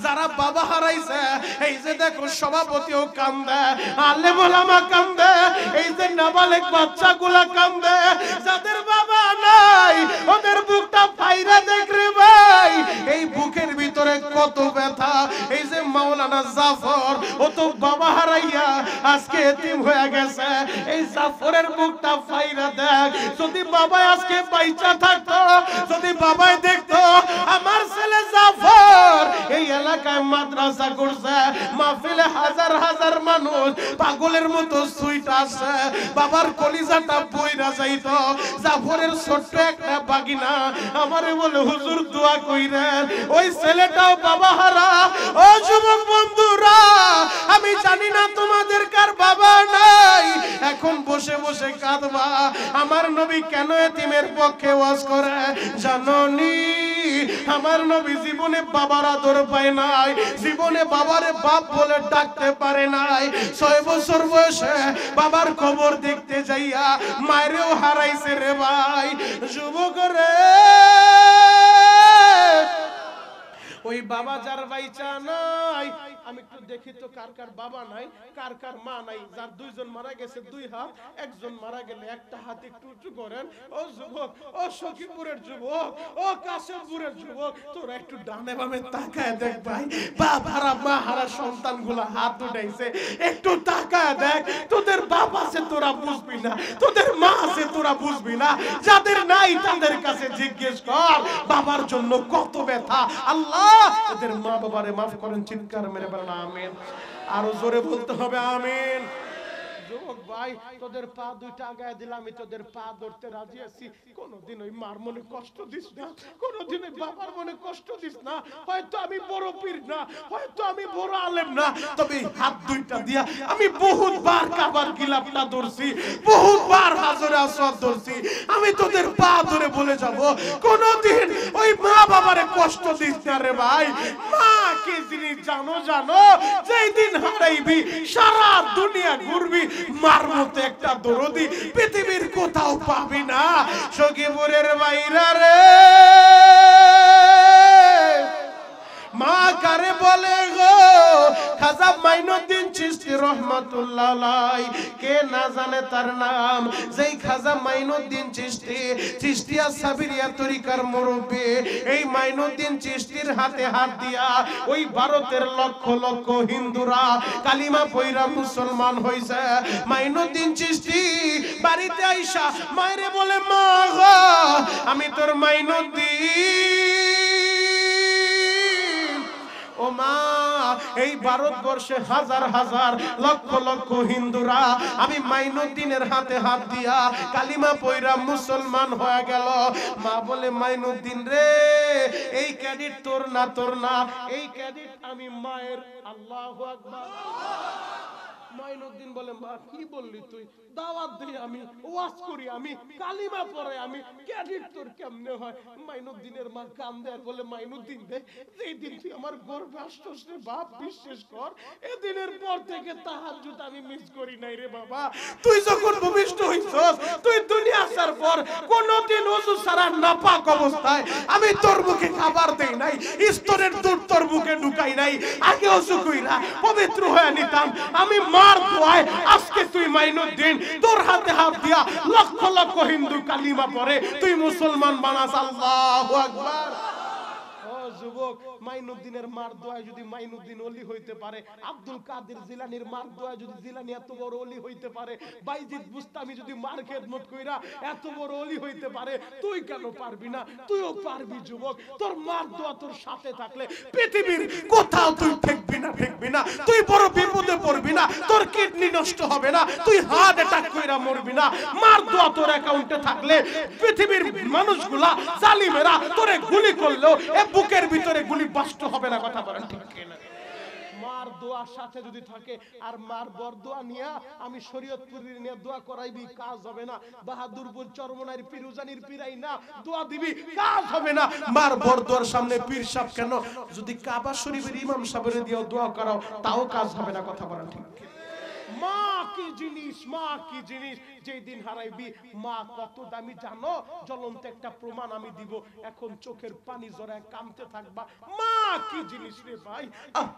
যারা বাবা হারাইছে এই যে দেখো সভাপতিও কান্দে আলেম ওলামা কান্দে এই যে নাবালেক বাচ্চাগুলা কান্দে যাদের বাবা নাই ওদের বুকটা ফাইরা দেখ রে ভাই এই বুকের ভিতরে কত ব্যথা এই যে মাওলানা জাফর ও তো বাবা হারাইয়া আজকে এতিম হয়ে গেছে এই জাফরের বুকটা ফাইরা দেখ যদি বাবা আজকে বাইচা থাকতো যদি বাবাই দেখতো আমার ছেলে জাফর এই এলাকায় মাদ্রাসা করছে মাহফিলে হাজার হাজার মানুষ পাগলের মতো সুইট আসে বাবার কলিজাটা বইরা যাইতো জাফরের ছোট্ট একটা বাগিনা আমারে বলে হুজুর দোয়া কইরেন ওই ছেলেটাও বাবা হারা ও যুবক বন্ধুরা আমি জানি না তোমাদের কার বাবা নাই এখন বসে বসে কাঁদবা আমার নবী কেন এতিমের পক্ষে ওয়াজ করে জাননি আমার নবী জীবনে বাবার আদর পায় নাই জীবনে বাবারে বাপ বলে ডাকতে পারে নাই 6 বছর বয়সে বাবার কবর দেখতে যাইয়া মায়েরও হারাইছে রে ভাই যুবক রে ওই বাবা যার বাইচা নাই আমি একটু দেখি তো কার কার বাবা নাই কার কার মা নাই যার দুইজন মারা গেছে দুই হাত একজন মারা গেলে একটা হাত একটু উঁচু করেন ও যুবক ও সখীপুরের যুবক ও কাশেমপুরের যুবক তোরা একটু ডানে বামে তাকায় দেখ ভাই বাপ হারা মা হারা সন্তানগুলা হাত উঠাইছে একটু তাকায় দেখ তোদের বাপ আছে তোরা বুঝবি না তোদের মা আছে তোরা বুঝবি না যাদের নাই তাদের কাছে জিজ্ঞেস কর বাবার জন্য কত ব্যথা আল্লাহ ওদের মা বাবারে মাফ করেন চিৎকার মেরে বলেন আমিন আরো জোরে বলতে হবে আমিন যুবক ভাই তোদের পা দুইটা আগায় দিলাম আমি তোদের পা ধরতে রাজি আছি কোনোদিন ওই মার মনে কষ্ট দিস না কোনোদিন ওই বাবার মনে কষ্ট দিস না হয়তো আমি বড় পীর না হয়তো আমি বড় আলেম না তবে হাত দুইটা দিয়া আমি বহুতবার কাবার গিলাফটা ধরছি বহুতবার হাজরে আসওয়াদ ধরছি আমি তোদের পা ধরে বলে যাব কোনোদিন ওই মা বাবারে কষ্ট দিস না রে ভাই মা কে জিনিস জানো যেই দিন হারাইবি সারা দুনিয়া ঘুরবি মার মতো একটা দরদি পৃথিবীর কোথাও পাবি না সখীপুরের বাইরা রে মা কারে বলে গো খাজা মাইনুদ্দিন চিশতি রহমাতুল্লাহ আলাইহি কে না জানে তার নাম যেই খাজা মাইনুদ্দিন চিশতি চিশতিয়া সাবিরিয়া তরিকার মুরব্বি এই মাইনুদ্দিন চিশতির হাতে হাত দিয়া ওই ভারতের লক্ষ লক্ষ হিন্দুরা কালিমা পয়রা মুসলমান হইছে মাইনুদ্দিন চিশতি বাড়িতে আইসা মায়েরে বলে মা গো আমি তোর মাইনুদ্দিন ও মা এই ভারতবর্ষে হাজার হাজার লক্ষ লক্ষ হিন্দুরা আমি মাইনুদ্দিনের হাতে হাত দিয়া কালিমা পয়রা মুসলমান হয়ে গেল মা বলে মাইনুদ্দিন রে এই ক্রেডিট তোর না এই ক্রেডিট আমি মায়ের আল্লাহু আকবার মাইনুদ্দিন বলে মা কি বললি তুই? দাওয়াত দেই আমি, ওয়াজ করি আমি, কালিমা পড়ে আমি, ক্যাডেট তোর কেমনে হয়? মাইনুদ্দিনের মা কান্দে আর বলে মাইনুদ্দিন দে, যেই দিন তুই আমার গর্ভে আসছস রে বাপ, বিশ্বাস কর এদিনের পর থেকে তাহাজ্জুদ আমি মিস করি নাই রে বাবা। তুই যখন ভূমিষ্ঠ হইছস, তুই দুনিয়া আসার পর কোনদিন ওযু ছাড়া নাপাক অবস্থায় আমি তোর মুখে খাবার দেই নাই, স্তনের দুধ তোর মুখে ঢুকাই নাই, আগে ওযু কইরা পবিত্র হয়ে নিতাম। আমি মার দোয়ায় আজকে তুই মাইনুদ্দিন, তোর হাতে হাত দিয়া লক্ষ লক্ষ হিন্দু কালিমা পড়ে তুই মুসলমান বানাস। আল্লাহু আকবার। যুবক, মাইনুদ্দিনের মার দোয়ায় যদি মাইনুদ্দিন ওলি হইতে পারে, আব্দুল কাদের জিলানীর মার দোয়ায় যদি জিলানী এত বড় ওলি হইতে পারে, বাইজিদ বুস্তামি যদি মার খেদমত কইরা এত বড় ওলি হইতে পারে, তুই কেন পারবি না? তুইও পারবি যুবক। তোর মার দোয়া তোর সাথে থাকলে পৃথিবীর কোথাও তুই ঠেকবি না, তুই বড় বিপদে পড়বি না, তোর কিডনি নষ্ট হবে না, তুই হার্ট অ্যাটাক কইরা মরবি না। মার দোয়া তোর অ্যাকাউন্টে থাকলে পৃথিবীর মানুষগুলা জালিমেরা তোরে গুলি করলেও এ বুকের ভিতরে গুলি বাস্ট হবে না। কথা বলেন ঠিক কিনা? মার দোয়ার সাথে যদি থাকে, আর মার বরদোয়া নিয়া আমি শরীয়তপুরীর নিয়ে দোয়া করাইবি, কাজ হবে না। বাহাদুরপুর চরমনাইর পিরুজানির পিরাই না দোয়া দিবি, কাজ হবে না। মার বরদোয়ার সামনে পীর সাহেব কেন, যদি কাবা শরীফের ইমাম সাহেবের দিয়েও দোয়া করাও তাও কাজ হবে না। কথা বলেন ঠিক কিনা? মা কি জিনিস, মা কি জিনিস, যেই দিন হারাইবি মা কত দামি জানো? জ্বলন্ত একটা প্রমাণ আমি দিব, এখন চোখের পানি জড়ায় কাঁদতে থাকবা। মা কি জিনিস রে ভাই।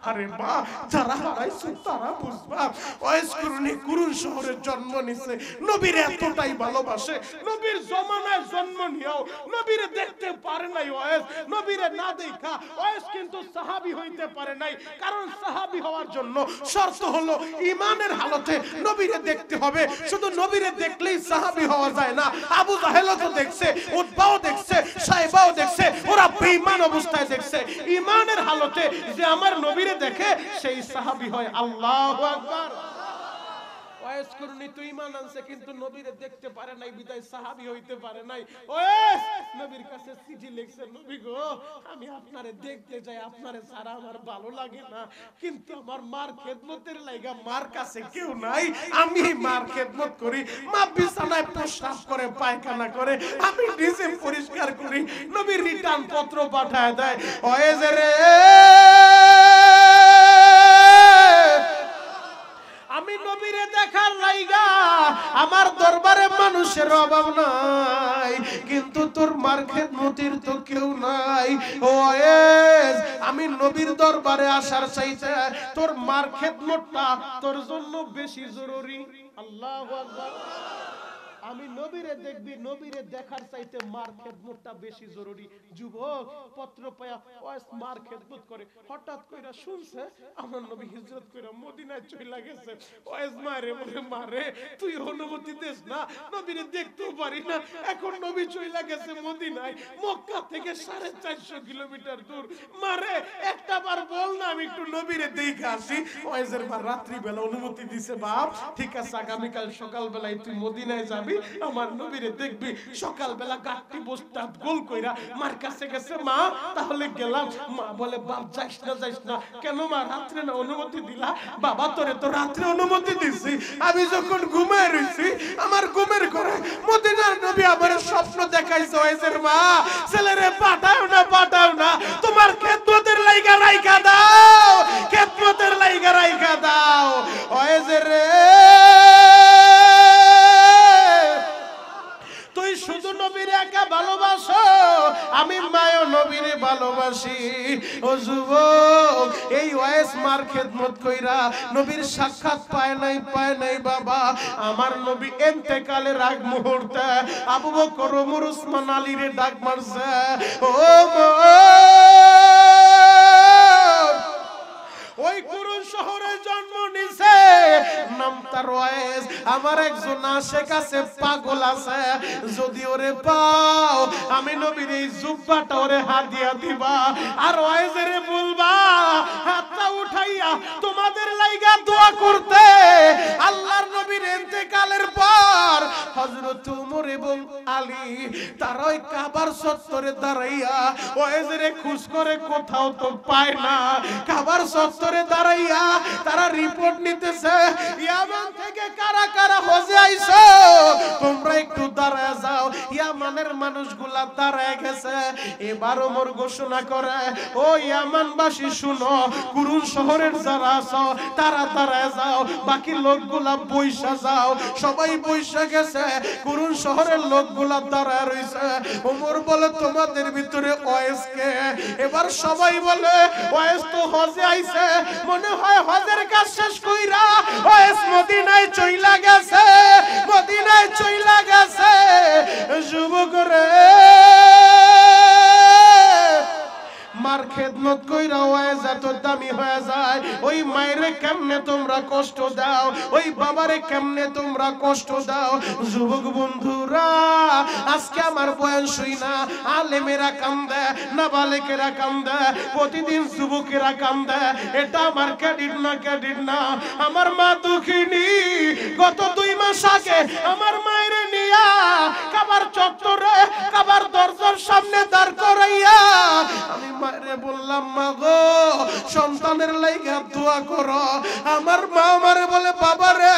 আরে মা যারা হারাইছে তারা বুঝবা। ওয়াইস কুরুনি কুরুন শহরে জন্ম নিছে, নবীর এতটাই ভালোবাসে, নবীর জমানায় জন্ম নিয়েও নবীরে দেখতে পারে নাই। ওয়াইস নবীরে না দেখা ওয়াইস কিন্তু সাহাবী হইতে পারে নাই, কারণ সাহাবী হওয়ার জন্য শর্ত হলো ঈমানের হালতে নবীরে দেখতে হবে। শুধু নবীরে দেখলেই সাহাবী হওয়া যায় না। আবু জাহেলও তো দেখছে, উতবাও দেখছে, সাইবাও দেখছে, ওরা বেঈমান অবস্থায় দেখছে। ঈমানের হালতে যে আমার নবীরে দেখে সেই সাহাবী হয়। আল্লাহু আকবার। ওয়াইস কুরুনি তো ঈমান আনছে কিন্তু নবীরে দেখতে পারে নাই, বিদায় সাহাবী হইতে পারে নাই। ওয়াইস নবীর কাছে চিঠি লিখছে, নবী গো আমি আপনারে দেখতে যাই, আপনারে ছাড়া আমার ভালো লাগে না, কিন্তু আমার মার খেদমতের লাগা মার কাছে কেউ নাই, আমি মার খেদমত করি। মা বিছানায় প্রস্রাব করে, পায়খানা করে, আমি নিজে পরিষ্কার করি। নবীর রিটার্ন পত্র পাঠায় দেয়। ওয়াইস রে আমি নবীরে দেখার লাইগা আমার দরবারে মানুষের অভাব নাই, কিন্তু তোর মার খেদমতির তো কেউ নাই। ওয়াইস আমি নবীর দরবারে আসার চাইতে তোর মার খেদমতটা তোর জন্য বেশি জরুরি। আল্লাহু আকবার। আমি নবীরে দেখবি, নবীরে দেখার চাইতে মার খেদমতটা বেশি জরুরি। যুবক পত্র পায়া ওয়াইস মার খেদমত করে, হঠাৎ কইরা শুনছে আমার নবী হিজরত কইরা মদিনায় চইলা গেছে। ওয়াইস মারে বলে মারে তুই অনুমতি দেস না, নবীরে দেখতেও পারি না, এখন নবী চইলা গেছে মদিনায়, মক্কা থেকে 450 কিলোমিটার দূর। মারে একটা বার বল না আমি একটু নবীরে দেখে আসি। ওয়াইসের মা রাত্রি বেলা অনুমতি দিছে। বাপ ঠিক আছে, আগামীকাল সকাল বেলায় তুই মদিনায় যাবি, আমার নবীরে দেখবি। সকাল বেলা গাট্টি বস্তা গোল কইরা মার কাছে গেছে। মা তাহলে গেলাম। মা বলে বাপ যাইস না। কেন মা? রাত্রে না অনুমতি দিলা? বাবা তোরে তো রাত্রে অনুমতি দিছি, আমি যখন ঘুমায় রইছি আমার ঘুমের ঘরে মদিনার নবী আমার স্বপ্ন দেখাইছে। ওয়াইসের মা ছেলেরে পাঠাও না, তোমার খেদমতের লাইগা রাইখা দাও, খেদমতের লাইগা রাইখা দাও। ওয়াইসের রে তুই শুধু নবীরে একা ভালোবাসো, আমি মায়ও নবীরে ভালোবাসি। ও যুবক, এই ওয়াইস মার খেদমত কইরা নবীর সাক্ষাৎ পায় নাই বাবা। আমার নবী ইন্তেকালের আগ মুহূর্তে আবু বকর, ওমর, উসমান, আলীরে ডাক মারছে। ও ওই কুরুন শহরে জন্ম নিছে, নাম তার ওয়াইস। আমার একজন আশেক আছে, পাগল আছে, যদি ওরে পাও আমি নবীর এই জুব্বাটা ওরে হাদিয়া দিবা, আর ওয়াইসেরে বলবা হাতটা উঠাইয়া তোমাদের লাইগা দোয়া করতে। আল্লাহর নবীর ইন্তেকালের পর হযরত ওমর এবং আলী তারা ওই কাবার চত্বরে দাঁড়াইয়া ওয়াইসেরে খোঁজ করে, কোথাও তো পায় না। কাবার চত্বরে দাঁড়াইয়া তারা রিপোর্ট নিতেছে, ইয়া এবার ওমর ঘোষণা করে, ও ইয়ামানবাসী শুনো, কুরুন শহরের যারা আছো তারা তারা যাও, বাকি লোকগুলা বইসা যাও। সবাই বইসা গেছে, কুরুন শহরের লোকগুলা দাঁড়ায় রইছে। ওমর বলে, তোমাদের ভিতরে ওয়াইস কে? এবার সবাই বলে, ওয়াইস তো হজে আইছে, মনে হয় হজের কাজ শেষ কইরা ওয়াইস মদিনায় চইলা গেছে, মদিনায় চইলা গেছে। যুবক রে, মার খেদমত কইরা ওয়াইজ এত দামি হয়ে যায়। ওই মায়েরে কেমনে তোমরা কষ্ট দাও, ওই বাবারে কেমনে তোমরা কষ্ট দাও। যুবক বন্ধুরা, আজকে আমার বয়ান শুই না আলেমেরা কান্দে, নাবালেকেরা কান্দে, প্রতিদিন যুবকেরা কান্দে। এটা আমার ক্রেডিট না, ক্রেডিট না। আমার মা দুঃখিনী, গত 2 মাস আগে আমার মায়েরে নিয়া কাবার চত্বরে কাবার দরজার সামনে দাঁড় করাইয়া আমি মায়েরে বললাম, মা গো, সন্তানের লাইগা দোয়া করো। আমার মা আমারে বলে, বাবা রে,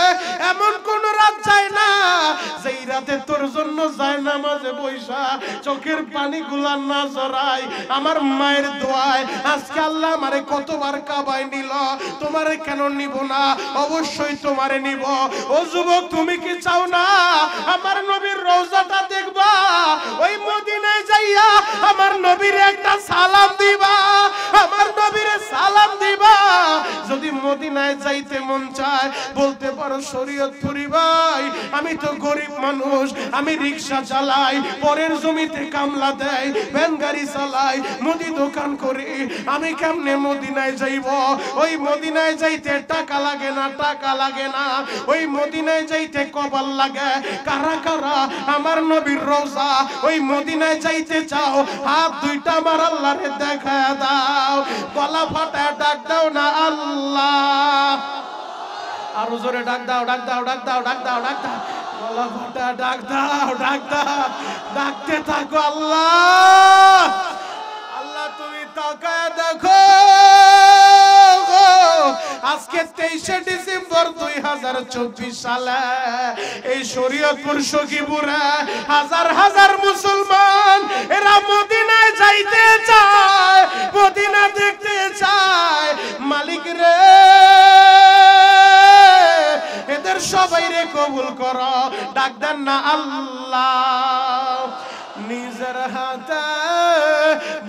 এমন কোন রাত যায় না যেই রাতে তোর জন্য যায় নামাজে বইসা চোখের পানিগুলা না জড়াই। আমার মায়ের দোয়ায় আজকে আল্লাহ আমারে কতবার কাবায় নিল, তোমারে কেন নিব না? অবশ্যই তোমারে নিব। ও যুবক, তুমি কি চাও না আমার নবীর রওজাটা দেখবা? ওই মদিনায় যাইয়া আমার নবীর একটা সালাম দিবা, আমার নবীরে সালাম দিবা। যদি মদিনায় যাইতে মন চায় বলতে পারো, শরীয়তপুরি ভাই, আমি তো গরিব মানুষ, আমি রিকশা চালাই, পরের জমিতে কামলা দেয়, ভ্যান গাড়ি চালাই, মুদি দোকান করি, আমি কেমনে মদিনায় যাইব? ওই মদিনায় যাইতে টাকা লাগে না, টাকা লাগে না। ওই মদিনায় যাইতে কবর লাগে। কারা কারা আমার নবীর রওজা ওই মদিনায় যাইতে চাও? হাত দুইটা আমার আল্লাহরে দেখা দাও, গলা ফাটা ডাক দাও না আল্লাহ। আরো জোরে ডাক দাও, ডাক দাও, ডাক দাও, ডাক দাও, ডাক দাও, গলা ফাটা ডাক দাও, ডাক দাও, ডাকতে থাকো আল্লাহ। আল্লাহ তুমি তাকায় দেখো, আজকে 23শে ডিসেম্বর 2024 সালে এই শরীয়তপুর সখীপুরে হাজার হাজার মুসলমান এরা মদিনায় যাইতে চায়, মদিনা দেখতে চায়। মালিক রে, এদের সবাইরে কবুল করো, ডাক দেন না আল্লাহ। নিজের হাতে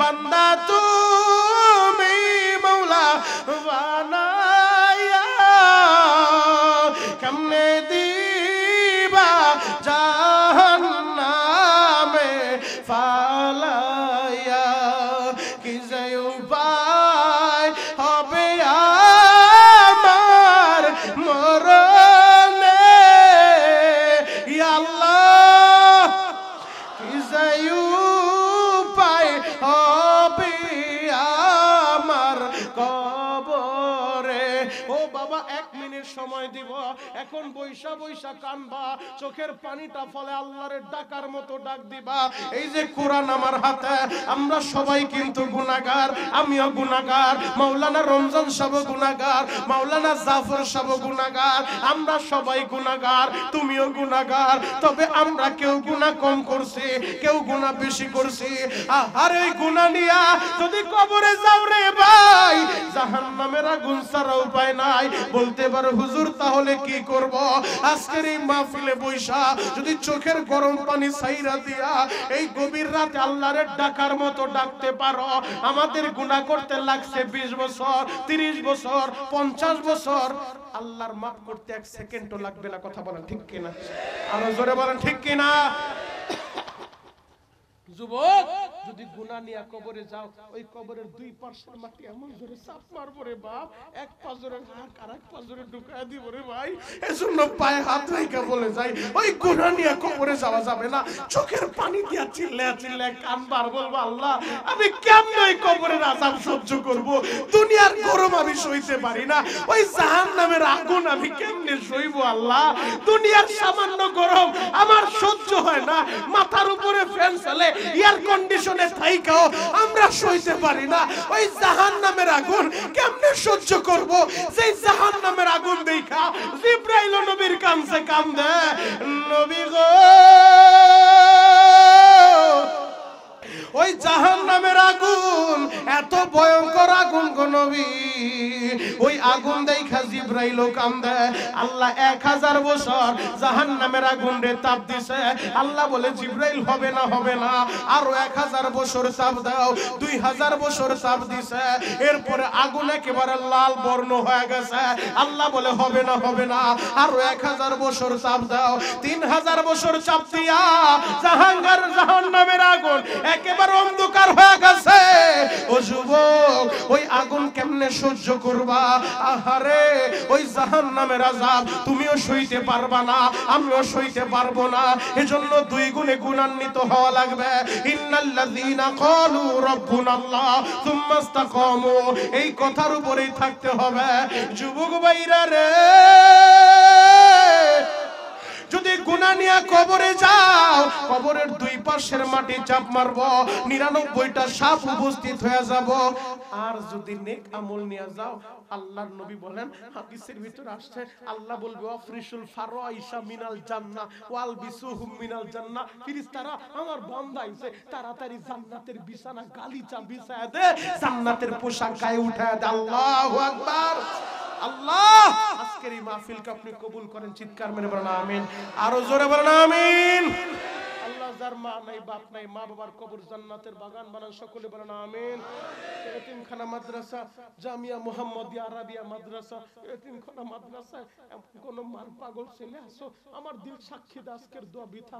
বান্দা তুমি মৌলা বানায়া, কেমনে দিবা জাহান্নামে ফালাইয়া, কি যে উপায় হবে আমার মরণে, ইয়া আল্লাহ, কি যে উপায় হবে আমার কবরে। ও বাবা, 1 মিনিট সময় দিব, এখন বৈশা বৈশা কানবা, চোখের পানিটা ফলে আল্লাহরে ডাকার মতো ডাক দিবা। এই যে কোরআন আমার হাতে, আমরা সবাই কিন্তু গুনাহগার, আমিও গুনাহগার, মাওলানা রমজান সাহেব গুনাহগার, মাওলানা জাফর সাহেব গুনাহগার, আমরা সবাই গুনাহগার, তুমিও গুনাহগার। তবে আমরা কেউ গুনাহ কম করছি, কেউ গুনাহ বেশি করছি। আর এই গুনাহ নিয়া যদি কবরে যাও রে ভাই, জাহান্নামের আগুন ছাড়া উপায় নাই। বলতে পারো, হুজুর তাহলে কি করব? আজকের এই মাহফিলে বৈশা যদি চোখের গরম পানি ছাইরা দিয়া এই গভীর রাতে আল্লাহরে ডাকার মতো ডাকতে পারো। আমাদের গুনাহ করতে লাগছে 20 বছর, 30 বছর, 50 বছর, আল্লাহর মাফ করতে 1 সেকেন্ডও লাগবে না। কথা বলেন ঠিক কিনা? আরো জোরে বলেন ঠিক কিনা? যুবক, যদি গুনাহ নিয়ে কবরে যাও, ওই কবরের 2 পাশের মাটি এমন জোরে চাপ মারবো রে বাপ, 1 পাজরের হাত আর 1 পাজরে ঢুকায় দিব রে ভাই। এজন্য পায়ে হাত রেখে বলে যাই, ওই গুনাহ নিয়ে কবরে যাওয়া যাবে না। চোখের পানি দিয়া চিল্লা চিল্লা কানবার বলবো, আল্লাহ আমি কেমনে ওই কবরের আযাব সহ্য করব? দুনিয়ার গরম আমি সইতে পারি না, ওই জাহান্নামের আগুন আমি কেমনে সইব? আল্লাহ, দুনিয়ার সামান্য গরম আমার সহ্য হয় না, মাথার উপরে ফ্যান চলে, এয়ার কন্ডিশনে থাইকাও আমরা সইতে পারি না। ওই জাহান্নামের আগুন কেমনে সহ্য করব? সেই জাহান্নামের আগুন দেখা জিবরাইল নবীর কাছে কান্দে, নবী গো ওই জাহান্নামের আগুন এত ভয়ঙ্কর আগুন গো নবী, ওই আগুন দেখা জিবরাইল কান্দে। আল্লাহ 1000 বছর জাহান্নামের আগুন রে তাপ দিছে। আল্লাহ বলে জিবরাইল হবে না হবে না, আরো 1000 বছর তাপ দাও। 2000 বছর তাপ দিছে, এরপরে আগুন একেবারে লাল বর্ণ হয়ে গেছে। আল্লাহ বলে হবে না হবে না, আরো 1000 বছর তাপ দাও। 3000 বছর চাপ দিয়া জাহান্নামের আগুন একেবারে অন্ধকার হয়ে গেছে। ও যুবক, ওই আগুন কেমনে সহ্য করবা? আহারে, ওই জাহান্নামের আযাব তুমিও সইতে পারবা না, আমিও সইতে পারবো না। এজন্য 2 গুণে গুণান্বিত হওয়া লাগবে। ইন্নাল্লাযীনা ক্বালু রাব্বুনাল্লাহ সুম্মা ইসতাকামু, এই কথার উপরেই থাকতে হবে। যুবক ভাইরা রে, যদি গুনাহ নিয়ে কবরে যাও, কবরের 2 পাশের মাটি চাপ মারবো, 99টা সাপ উপস্থিত হয়ে যাব। আর যদি নেক আমল নিয়ে যাও, আল্লাহর নবী বলেন, হাদিসের ভিতর আসছে, আল্লাহ বলবে আফরিসুল ফারাইসা মিনাল জান্নাহ ওয়াল বিসুহুম মিনাল জান্নাহ। ফেরেশতারা আমার বান্দা আইছে, তাড়াতাড়ি জান্নাতের বিছানা গালিচা বিছায় দে, জান্নাতের পোশাক গায়ে উঠায় দে। আল্লাহু আকবার। আল্লাহ আজকের এই মাহফিলকে আপনি কবুল করেন। চিৎকার মেরে বলেন আমিন। আরো জোরে বলেন আমিন। আল্লাহ যার মা নাই বাপ নাই, মা বাবার কবর জান্নাতের বাগান বানান, সকলে বলেন আমিন। এতিমখানা মাদ্রাসা, জামিয়া মুহাম্মাদিয়া আরাবিয়া মাদ্রাসা, এতিমখানা মাদ্রাসায় কোন মার পাগল ছেলে আসো, আমার দিল সাক্ষী দে আজকের দোয়া বৃথা